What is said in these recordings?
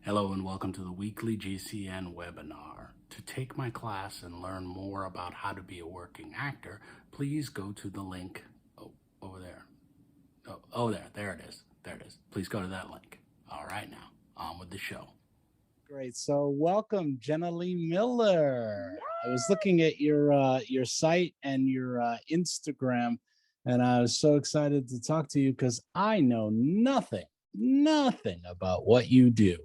Hello and welcome to the weekly GCN webinar. To take my class and learn more about how to be a working actor, please go to the link over there. There it is. There it is. Please go to that link. All right, now on with the show. Great. So welcome, Jenna Leigh Miller. I was looking at your site and your Instagram, and I was so excited to talk to you because I know nothing about what you do.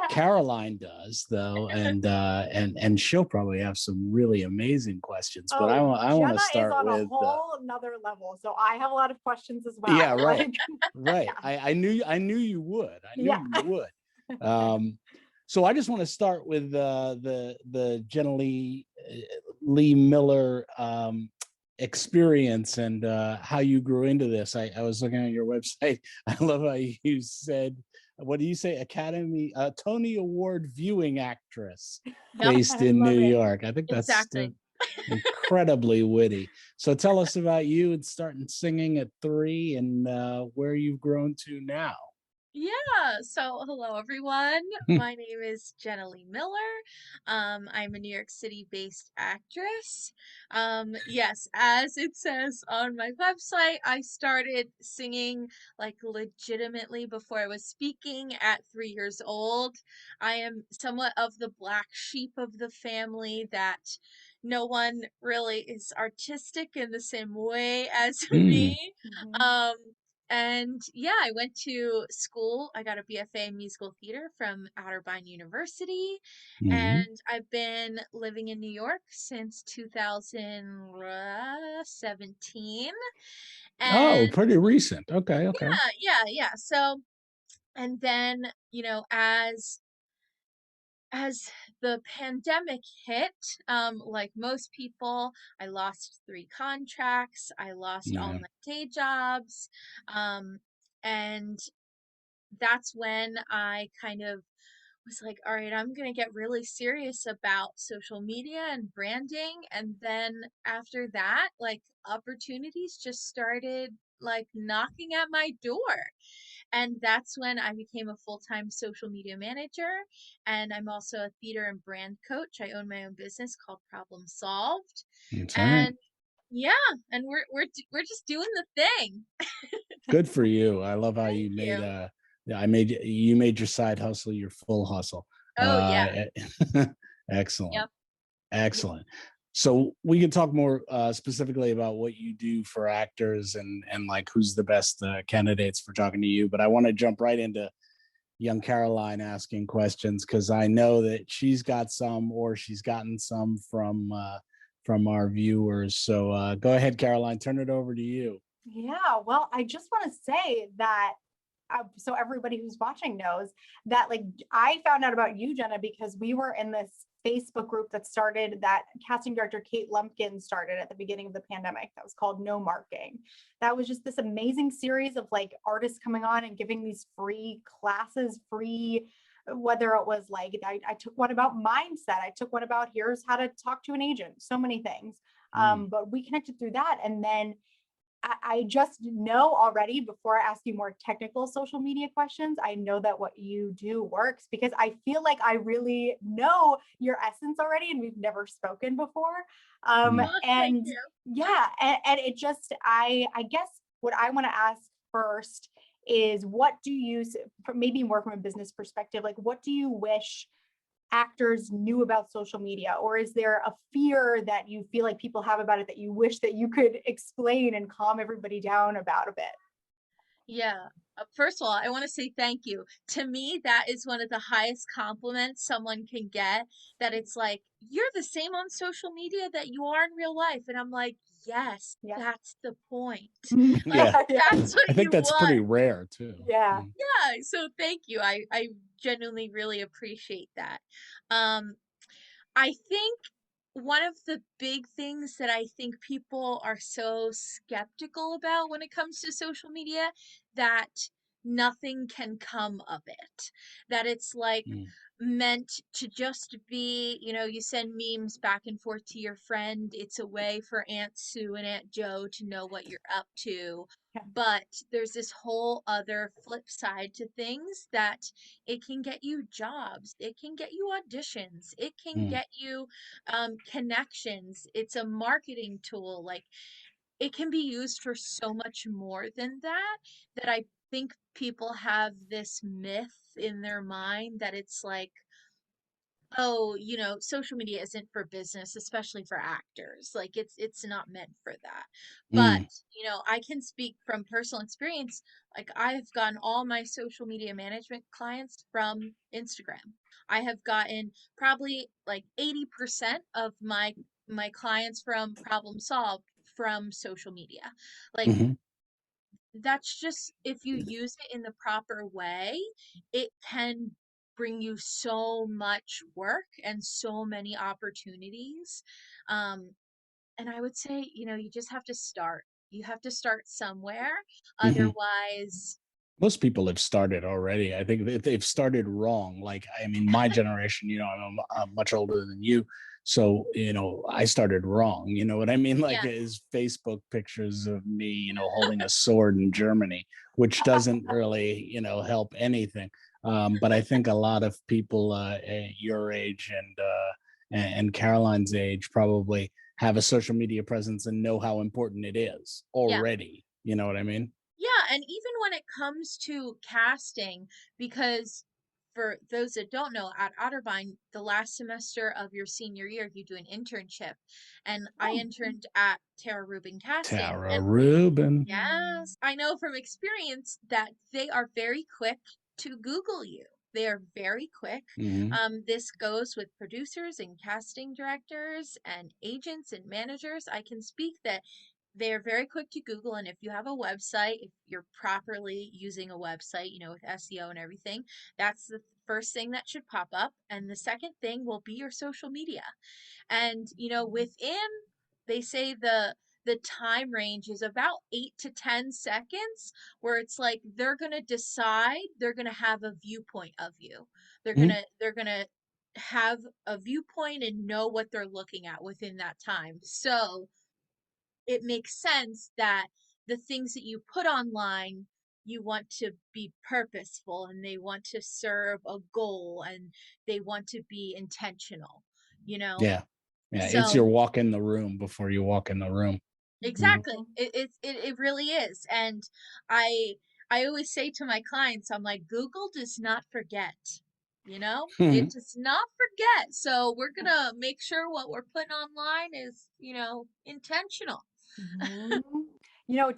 Caroline does though, and she'll probably have some really amazing questions. But I want to start is on with a whole another level, so I have a lot of questions as well. yeah, right, right. Yeah. I knew you would. I knew Yeah. you would. So I just want to start with the Jenna Leigh Miller experience and how you grew into this. I was looking at your website. I love how you said, what do you say? Academy Tony Award viewing actress based in New York. I think that's exactly incredibly witty. So tell us about you and starting singing at 3 and where you've grown to now. Yeah. So, hello, everyone. My name is Jenna Leigh Miller. I'm a New York City based actress. Yes, as it says on my website, I started singing like legitimately before I was speaking at 3 years old. I am somewhat of the black sheep of the family that no one really is artistic in the same way as me. Um, and yeah, I went to school. I got a BFA in musical theater from Outerbound University. And I've been living in New York since 2017. Oh, And pretty recent. Okay. yeah. So, and then, as the pandemic hit, like most people, I lost 3 contracts. I lost all Yeah. my day jobs. And that's when I kind of was like, all right, I'm going to get really serious about social media and branding. And then after that, like opportunities just started like knocking at my door. And that's when I became a full-time social media manager. And I'm also a theater and brand coach. I own my own business called Problem Solved. That's all right. And yeah, and we're just doing the thing. Good for you. I love how Thank you made you. you made your side hustle your full hustle. Oh yeah. Excellent. Yep. Excellent. So we can talk more specifically about what you do for actors and like who's the best candidates for talking to you. But I want to jump right into young Caroline asking questions because I know that she's got some or she's gotten some from our viewers. So go ahead, Caroline. Turn it over to you. Yeah, well, I just want to say that so everybody who's watching knows that like I found out about you, Jenna, because we were in this Facebook group that casting director Kate Lumpkin started at the beginning of the pandemic that was called No Marking. That was just this amazing series of like artists coming on and giving these free classes, whether it was like I took one about mindset, I took one about here's how to talk to an agent, so many things. But we connected through that. And then I just know already, before I ask you more technical social media questions, I know that what you do works because I feel like I really know your essence already and we've never spoken before. Oh, thank And you. yeah, and it just, I guess what I want to ask first is what do you, maybe more from a business perspective, like what do you wish actors knew about social media, or is there a fear that you feel like people have about it that you wish that you could explain and calm everybody down about a bit? Yeah. First of all, I want to say thank you. To me, that is one of the highest compliments someone can get, that it's like, you're the same on social media that you are in real life. And I'm like, yes, Yeah. that's the point. Like, Yeah. that's what I think you that's pretty want. rare too. Yeah. Yeah. So thank you. I genuinely really appreciate that. Um, I think one of the big things that I think people are so skeptical about when it comes to social media, that nothing can come of it. That it's like Mm, meant to just be, you send memes back and forth to your friend. It's a way for Aunt Sue and Aunt Joe to know what you're up to. Yeah. But there's this whole other flip side to things that it can get you jobs, it can get you auditions, it can mm, get you connections. It's a marketing tool. Like, it can be used for so much more than that, that I think people have this myth in their mind that it's like, oh, social media isn't for business, especially for actors. Like, it's not meant for that. But, mm, I can speak from personal experience. Like, I've gotten all my social media management clients from Instagram. I have gotten probably like 80% of my clients from Problem Solved from social media. Like, mhm. that's just, if you use it in the proper way, it can bring you so much work and so many opportunities. Um, and I would say, you just have to start. You have to start somewhere. Mhm. Otherwise, Most people have started already. I think they've started wrong. Like, I mean, my generation, I'm much older than you. So, I started wrong. You know what I mean? Like, yeah, is Facebook pictures of me, holding a sword in Germany, which doesn't really, help anything. But I think a lot of people at your age and Caroline's age probably have a social media presence and know how important it is yeah. already. You know what I mean? Yeah, and even when it comes to casting, because for those that don't know, at Otterbein, the last semester of your senior year, you do an internship. And I Oh. interned at Tara Rubin Casting. Tara And Rubin. yes, I know from experience that they are very quick to Google you. They are very quick. Mhm. This goes with producers and casting directors and agents and managers. I can speak that they're very quick to Google, and if you have a website, if you're properly using a website, with SEO and everything, that's the first thing that should pop up. And the second thing will be your social media. And, within, they say the time range is about 8 to 10 seconds, where it's like they're gonna have a viewpoint of you. Mhm. They're gonna have a viewpoint and know what they're looking at within that time. So it makes sense that the things that you put online, you want to be purposeful, and they want to serve a goal, and they want to be intentional, you know? Yeah. Yeah, it's your So walk in the room before you walk in the room. Mhm. exactly. It really is. And I I always say to my clients, I'm like, Google does not forget. It Mhm. does not forget. So we're gonna make sure what we're putting online is, intentional. Mhm.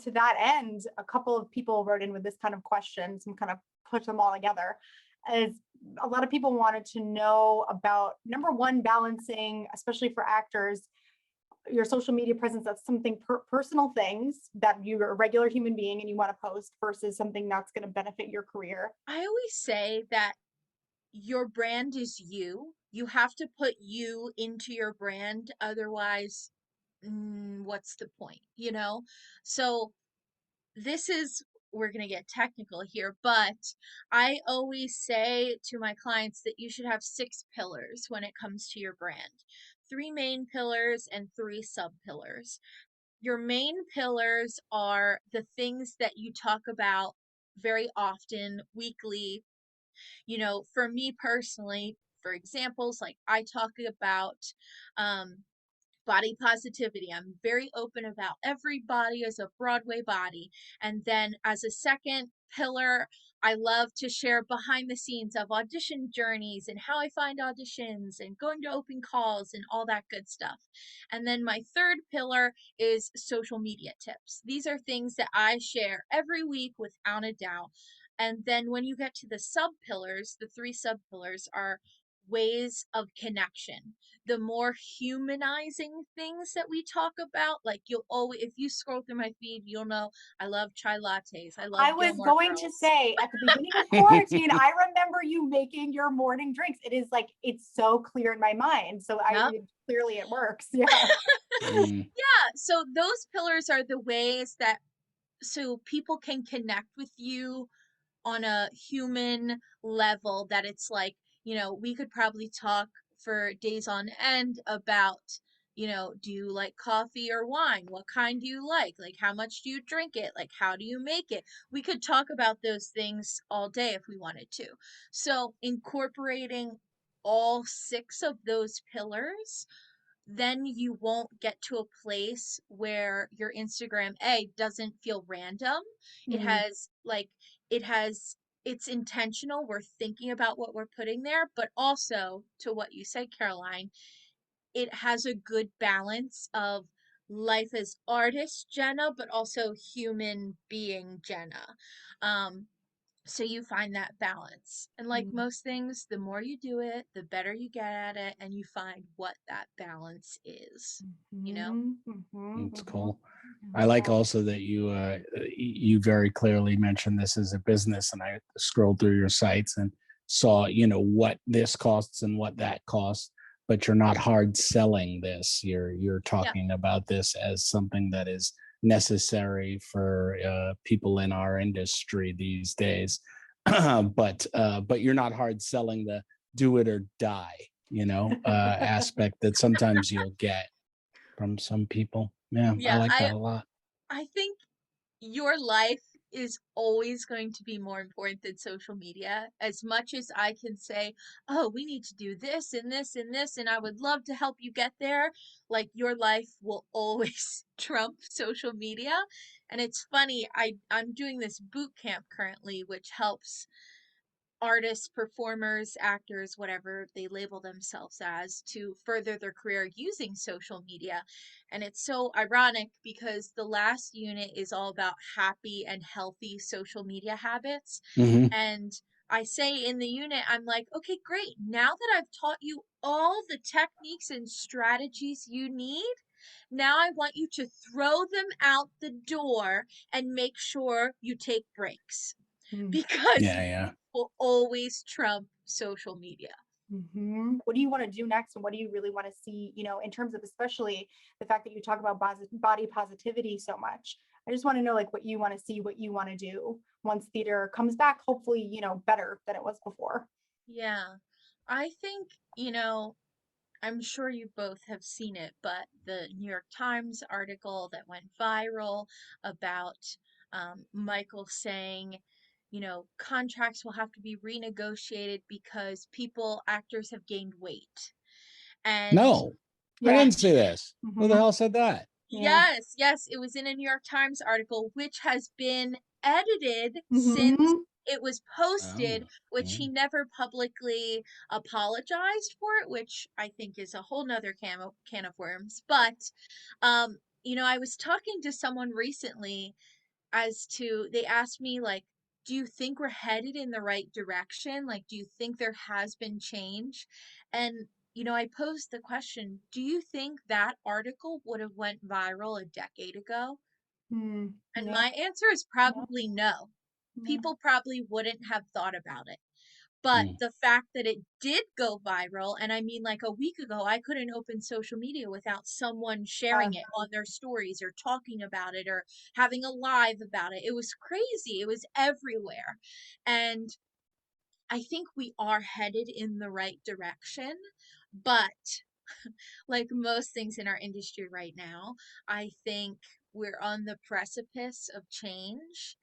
To that end, a couple of people wrote in with this kind of questions and kind of put them all together. Is a lot of people wanted to know about number one, balancing, especially for actors, your social media presence. That's something personal things that you're a regular human being and you want to post versus something that's going to benefit your career. I always say that your brand is you. You have to put you into your brand. Otherwise, what's the point, So this is, we're going to get technical here, but I always say to my clients that you should have 6 pillars when it comes to your brand. 3 main pillars and 3 sub-pillars. Your main pillars are the things that you talk about very often, weekly. For me personally, for examples, like I talk about um, body positivity. I'm very open about every body as a Broadway body. And then as a second pillar, I love to share behind the scenes of audition journeys and how I find auditions and going to open calls and all that good stuff. And then my third pillar is social media tips. These are things that I share every week without a doubt. And then when you get to the sub pillars, the 3 sub pillars are ways of connection, the more humanizing things that we talk about. Like, you'll always, if you scroll through my feed, you'll know I love chai lattes, I love I was Gilmore going to Girls. say at the beginning of quarantine, I remember you making your morning drinks. It is like, it's so clear in my mind. So Yep. clearly it works. Yeah. Mm. Yeah, so those pillars are the ways that, so people can connect with you on a human level that it's like, we could probably talk for days on end about, do you like coffee or wine? What kind do you like? Like, how much do you drink it? Like, how do you make it? We could talk about those things all day if we wanted to. So, incorporating all 6 of those pillars, then you won't get to a place where your Instagram doesn't feel random. It Mm, has like it has it's intentional. We're thinking about what we're putting there, but also to what you said, Caroline, it has a good balance of life as artist Jenna, but also human being Jenna. Um, so you find that balance. And like mm, most things, the more you do it, the better you get at it, and you find what that balance is, you know? mhm, mhm, It's mhm. cool. I I love like that. also that you very clearly mentioned this as a business, and I scrolled through your sites and saw what this costs and what that costs, but you're not hard selling this. You're Yeah. talking about this as something that is necessary for people in our industry these days. But you're not hard selling the do it or die aspect that sometimes you'll get from some people. Yeah, I Yeah, like I that a lot. I think your life is always going to be more important than social media. As much as I can say, oh, we need to do this and this and this, and I would love to help you get there, like your life will always trump social media. And it's funny, I'm doing this boot camp currently, which helps artists, performers, actors, whatever they label themselves as, to further their career using social media. And it's so ironic because the last unit is all about happy and healthy social media habits. Hmm. And I say in the unit, I'm like, okay, great. Now that I've taught you all the techniques and strategies you need, now I want you to throw them out the door and make sure you take breaks Mm, because Yeah, yeah. will always trump social media. mhm. What do you want to do next? And what do you really want to see, in terms of especially the fact that you talk about body positivity so much? I just want to know like what you want to see, what you want to do once theater comes back, hopefully, better than it was before. Yeah. I think, I'm sure you both have seen it, but the New York Times article that went viral about Michael saying, contracts will have to be renegotiated because actors have gained weight. And No, I Yeah. didn't see this. Who the Hmm. hell said that? Yeah. yes, yes, it was in a New York Times article, which has been edited since Hmm. it was Oh, posted, which yeah. he never publicly apologized for it, which I think is a whole nother can of worms. But, I was talking to someone recently they asked me, like, do you think we're headed in the right direction? Like, do you think there has been change? And, I posed the question, do you think that article would have went viral a decade ago? Mm, And yeah. my answer is Yeah. probably no. Yeah. People probably wouldn't have thought about it. But Mm. the fact that it did go viral, and I mean, like a week ago, I couldn't open social media without someone Uh, sharing it on their stories or talking about it or having a live about it. It was crazy. It was everywhere. And I think we are headed in the right direction. But like most things in our industry right now, I think we're on the precipice of change.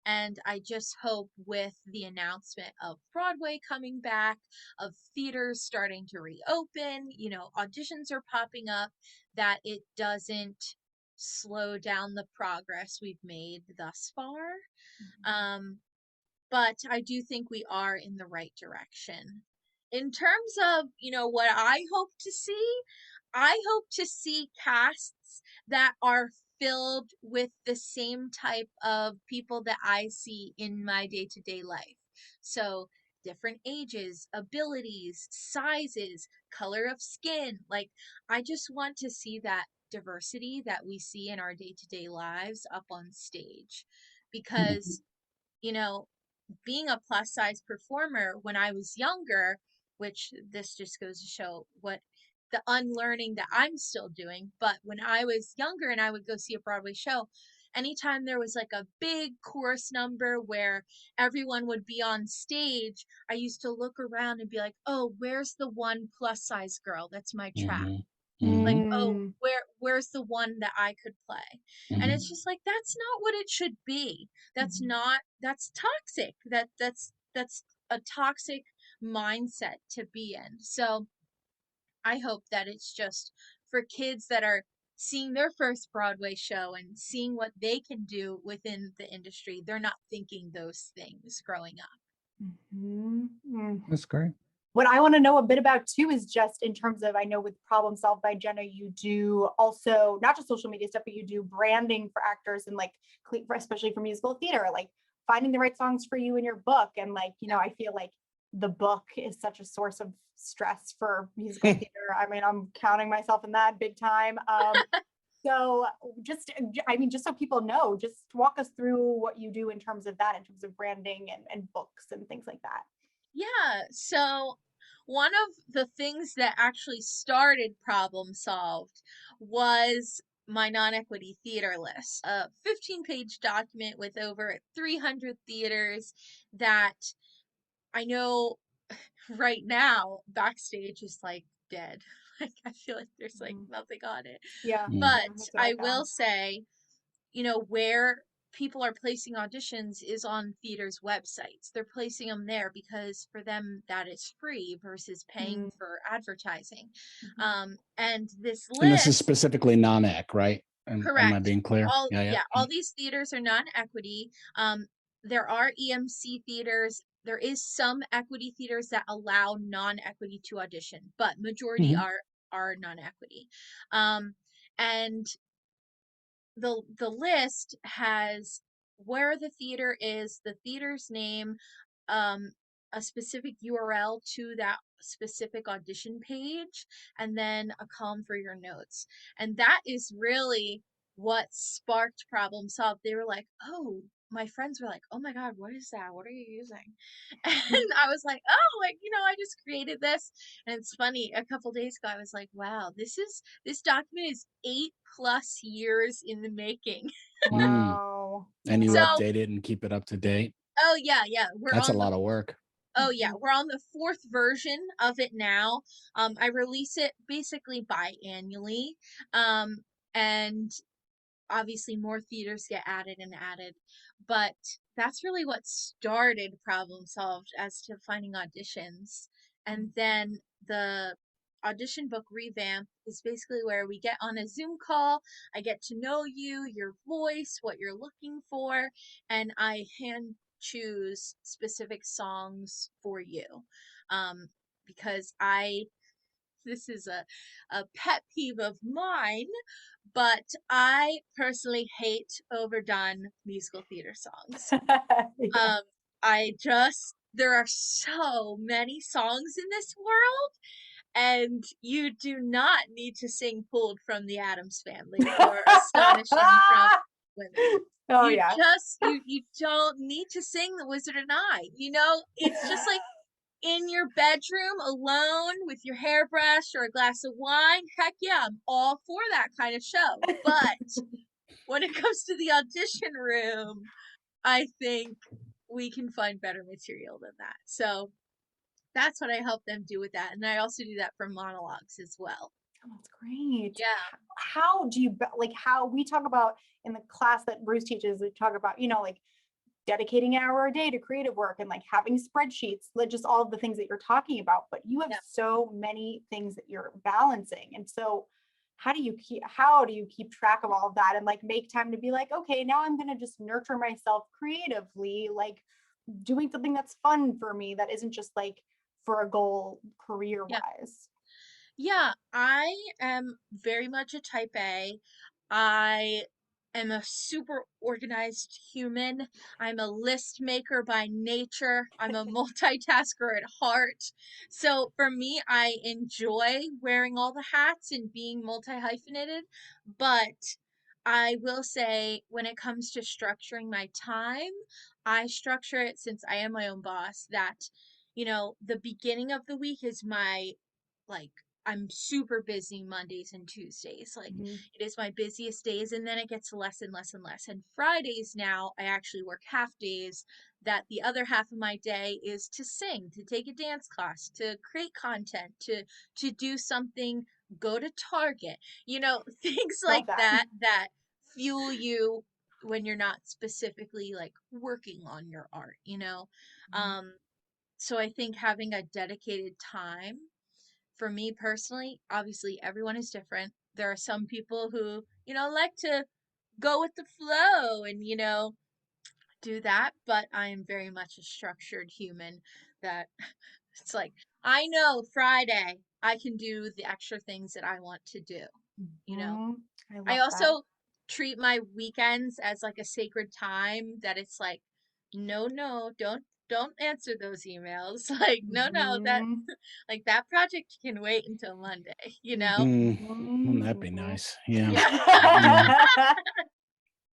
And I just hope with the announcement of Broadway coming back, of theaters starting to reopen, auditions are popping up, that it doesn't slow down the progress we've made thus far. Um, but I do think we are in the right direction. In terms of, what I hope to see, I hope to see casts that are filled with the same type of people that I see in my day to day life. So, different ages, abilities, sizes, color of skin. Like, I just want to see that diversity that we see in our day to day lives up on stage. Mm. Because, you know, being a plus size performer when I was younger, which this just goes to show what the unlearning that I'm still doing. But when I was younger and I would go see a Broadway show, anytime there was like a big chorus number where everyone would be on stage, I used to look around and be like, oh, where's the one plus size girl? That's my track. Like, oh, Mm. where's the one that I could play? And it's just like, that's not what it should be. That's Mhm. not, that's toxic. That's a toxic mindset to be in. So I hope that it's just for kids that are seeing their first Broadway show and seeing what they can do within the industry. They're not thinking those things growing up. Mhm. Mm. That's great. What I want to know a bit about too is just in terms of, I know with Problem Solved by Jenna, you do also not just social media stuff, but you do branding for actors and like, especially for musical theater, like finding the right songs for you in your book. And like, you know, I feel like the book is such a source of stress for musical theater. I mean, I'm counting myself in that big time. So just, I mean, just so people know, just walk us through what you do in terms of that, in terms of branding and books and things like that. Yeah, so one of the things that actually started Problem Solved was my non-equity theater list, a 15-page document with over 300 theaters that I know right now backstage is like dead. Like I feel like there's like Mhm. nothing on it. Yeah, But that's what I I will found. say, you know, where people are placing auditions is on theaters' websites. They're placing them there because for them that is free versus paying Mm, for advertising. mhm. And this And this is list, specifically non-ec, right? Am I correct. being clear? All Yeah. yeah, all these theaters are non-equity. There are EMC theaters. There is some equity theaters that allow non-equity to audition, but majority Mhm. are non-equity. And the list has where the theater is, the theater's name, um, a specific URL to that specific audition page, and then a column for your notes. And that is really what sparked Problem Solved. They were like, oh, my friends were like, oh my God, what is that? What are you using? And I was like, oh, like, you know, I just created this. And it's funny, a couple days ago, I was like, wow, this document is 8+ years in the making. Wow. And you So, Wow. update it and keep it up to date. oh yeah, That's a lot of work. oh yeah, Mhm. we're on the 4th version of it now. I release it basically biannually. And obviously more theaters get added and added, but that's really what started Problem Solved as to finding auditions. And then the audition book revamp is basically where we get on a Zoom call. I get to know you, your voice, what you're looking for, and I hand choose specific songs for you. Because this is a pet peeve of mine, but I personally hate overdone musical theater songs. Yeah. I just, there are so many songs in this world, and you do not need to sing Pulled from the Addams Family or Astonishing from Women. Oh You yeah. just, you don't need to sing The Wizard and I. You know, it's just like in your bedroom alone with your hairbrush or a glass of wine, heck yeah, I'm all for that kind of show. But when it comes to the audition room, I think we can find better material than that. So that's what I help them do with that. And I also do that for monologues as well. Oh, that's great. Yeah. How do you like how we talk about in the class that Bruce teaches, we talk about, you know, like dedicating an hour a day to creative work and like having spreadsheets, like just all of the things that you're talking about, but you have Yeah. so many things that you're balancing. And so how do you keep track of all of that and like make time to be like, okay, now I'm going to just nurture myself creatively, like doing something that's fun for me that isn't just like for a goal career Yeah. wise. Yeah, I am very much a type A. I am a super organized human. I'm a list maker by nature. I'm a multitasker at heart. So for me, I enjoy wearing all the hats and being multi-hyphenated, but I will say when it comes to structuring my time, I structure it since I am my own boss that, you know, the beginning of the week is my like I'm super busy Mondays and Tuesdays. Like Mhm. it is my busiest days, and then it gets less and less and less. And Fridays now I actually work half days, that the other half of my day is to sing, to take a dance class, to create content, to do something, go to Target, things Love like that. that fuel you when you're not specifically like working on your art, Mhm. so I think having a dedicated time, for me personally, obviously everyone is different. There are some people who, like to go with the flow and, do that, but I am very much a structured human that it's like, I know Friday I can do the extra things that I want to do, you know. Mhm. I I love that. also treat my weekends as like a sacred time, that it's like, no, don't answer those emails. Like, no, that Mhm. like that project can wait until Monday, Wouldn't that be Mhm. nice? Yeah. Yeah.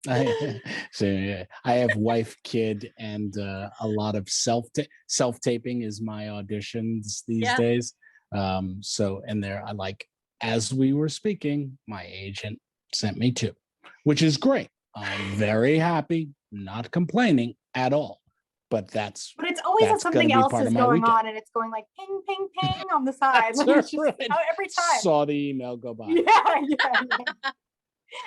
Yeah. So yeah, I have wife, kid, and a lot of self taping is my auditions these Yeah. days. So and there, I like as we were speaking, my agent sent me two, which is great. I'm very happy, not complaining at all. But that's But it's always that going to something be else part is of my going weekend. on and it's going like ping, ping, ping on the side. That's Like it's just right. every time. Saw the email go by. Yeah.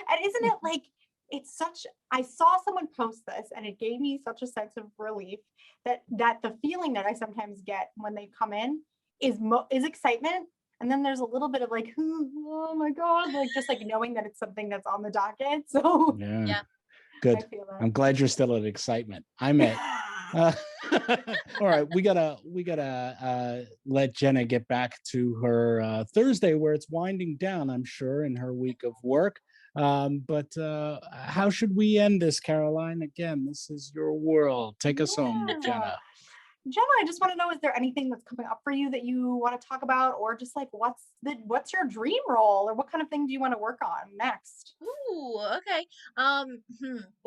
And isn't it like it's such I saw someone post this and it gave me such a sense of relief that the feeling that I sometimes get when they come in is excitement. And then there's a little bit of like, oh my God, like just like knowing that it's something that's on the docket. So Yeah. Yeah. I Good. feel I'm glad you're still at excitement. I'm at that. all right, we gotta let Jenna get back to her Thursday where it's winding down, I'm sure, in her week of work. But how should we end this, Caroline? Again, this is your world. Take us home, Yeah. Jenna. Jenna, I just want to know, is there anything that's coming up for you that you want to talk about, or just like what's your dream role, or what kind of thing do you want to work on next? Ooh, okay.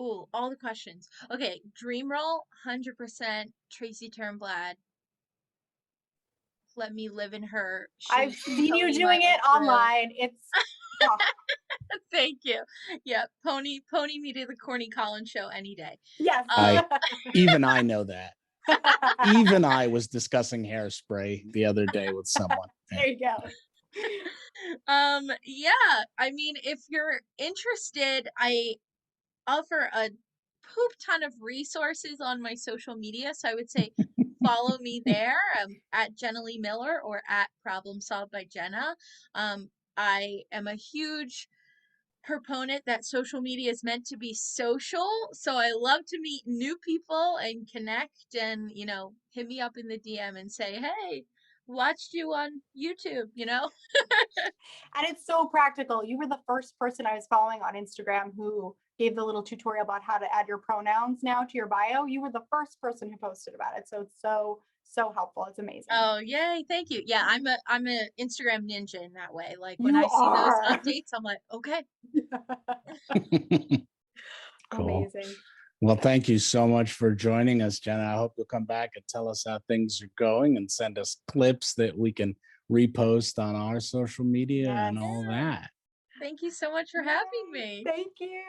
Ooh, all the questions. Okay, dream role, 100% Tracy Turnblad. Let me live in her I've shoes, seen you pony my doing way it through. online. It's oh, Thank you. Yeah, pony me to the Corny Collins show any day. yes. I even I know that. Even I was discussing hairspray the other day with someone. Yeah. There you go. Yeah, I mean, if you're interested, I offer a poop ton of resources on my social media. So I would say follow me there, at Jenna Leigh Miller or at Problem Solved by Jenna. I am a huge proponent that social media is meant to be social. So I love to meet new people and connect, and, hit me up in the DM and say, hey, watched you on YouTube. And it's so practical. You were the first person I was following on Instagram who gave the little tutorial about how to add your pronouns now to your bio. You were the first person who posted about it. So it's so helpful. It's amazing. Oh, yay, thank you. Yeah, I'm a Instagram ninja in that way. Like when You I see those are. updates, I'm like, okay. Cool. Amazing. Well, thank you so much for joining us, Jenna. I hope you'll come back and tell us how things are going and send us clips that we can repost on our social media Yes. and all that. Thank you so much for having me. Thank you.